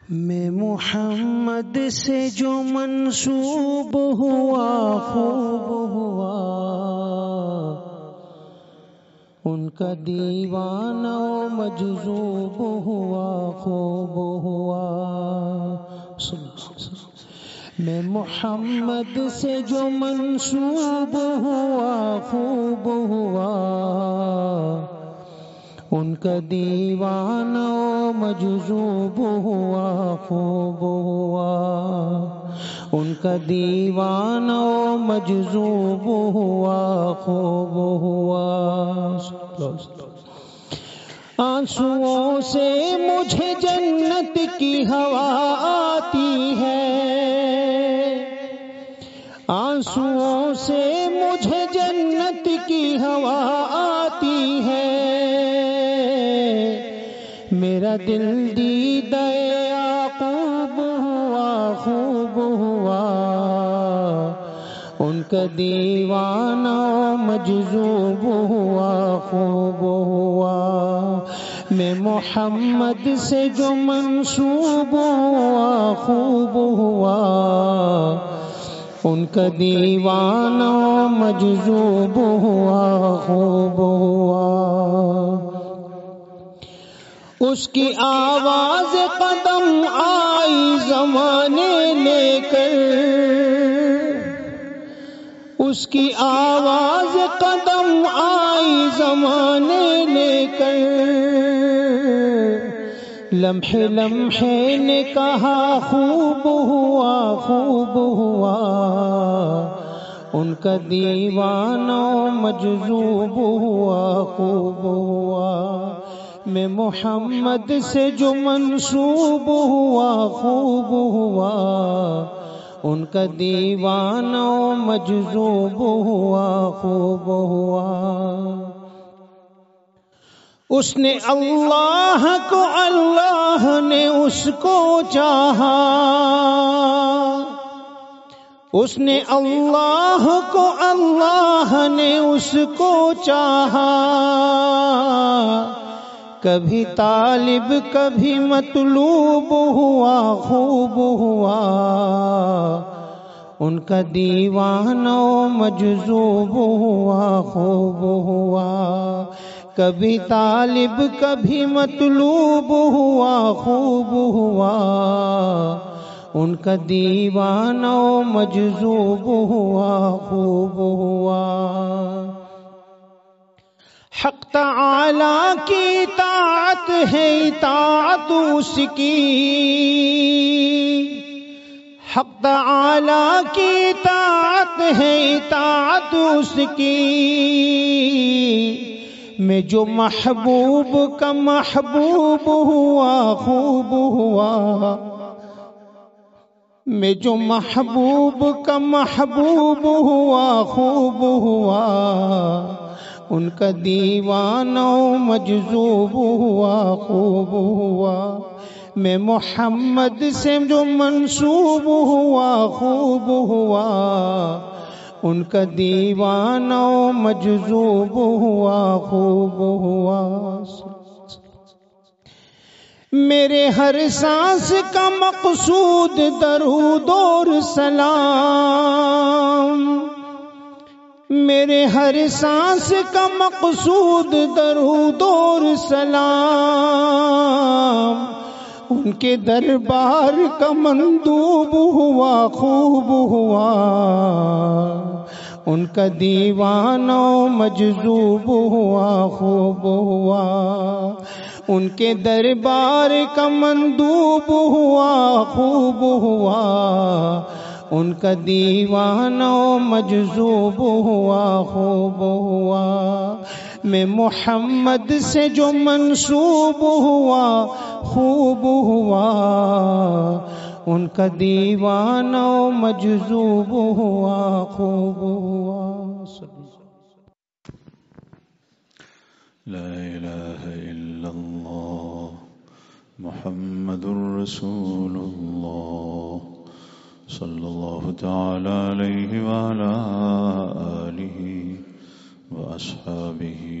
मैं मोहम्मद से जो मंसूब हुआ खूब हुआ, उनका दीवाना मजज़ूब हुआ खूब हुआ। मैं मोहम्मद से जो मंसूब हुआ खूब हुआ, उनका दीवाना मजज़ूब हुआ खूब हुआ, उनका दीवाना मजज़ूब हुआ खूब हुआ। आंसुओं से मुझे जन्नत की हवा आती है, आंसुओं से मुझे जन्नत की हवा आती है। मेरा दिल दीदा याकूब हुआ खूब हुआ, उनका दीवाना मजज़ूब हुआ खूब हुआ। मैं मोहम्मद से जो मंसूब हुआ खूब हुआ, उनका दीवाना मजज़ूब हुआ खूब हुआ। उसकी आवाज़ कदम आई ज़माने लेकर, उसकी आवाज़ कदम आई ज़माने लेकर। लम्हे लम्हे ने कहा खूब हुआ खूब हुआ, उनका दीवाना मजज़ूब हुआ खूब हुआ। मैं मोहम्मद से जो मंसूब हुआ खूब हुआ, उनका दीवाना मजज़ूब हुआ खूब हुआ। उसने अल्लाह को, अल्लाह ने उसको चाहा, उसने अल्लाह को, अल्लाह ने उसको चाहा। कभी तालिब कभी मतलूब हुआ खूब हुआ, उनका दीवाना मजज़ूब हुआ खूब हुआ। कभी तालिब कभी मतलूब हुआ खूब हुआ, उनका दीवाना मजज़ूब हुआ खूब हुआ। हक़ तआला की इताअत है इताअत उसकी, हक़ तआला की इताअत है इताअत उसकी। मैं जो महबूब का महबूब हुआ खूब हुआ, मैं जो महबूब का महबूब हुआ खूब हुआ, उनका दीवाना मजज़ूब हुआ खूब हुआ। मैं मोहम्मद से जो मंसूब हुआ खूब हुआ, उनका दीवाना मजज़ूब हुआ खूब हुआ। मेरे हर सांस का मक़सूद दरूद और सलाम, मेरे हर सांस का मक़सूद दरूद और सलाम। उनके दरबार का मंदूब हुआ खूब हुआ, उनका दीवाना मजज़ूब हुआ खूब हुआ। उनके दरबार का मंदूब हुआ खूब हुआ, उनका दीवाना मजज़ूब हुआ खूब हुआ। मैं मोहम्मद से जो मंसूब हुआ खूब हुआ, उनका दीवाना मजज़ूब हुआ खूब हुआ। ला इलाहा इल्लल्लाह मुहम्मदुर रसूलुल्लाह सल्लल्लाहु तआला अलैहि व अला आलिहि व अस्हाबिहि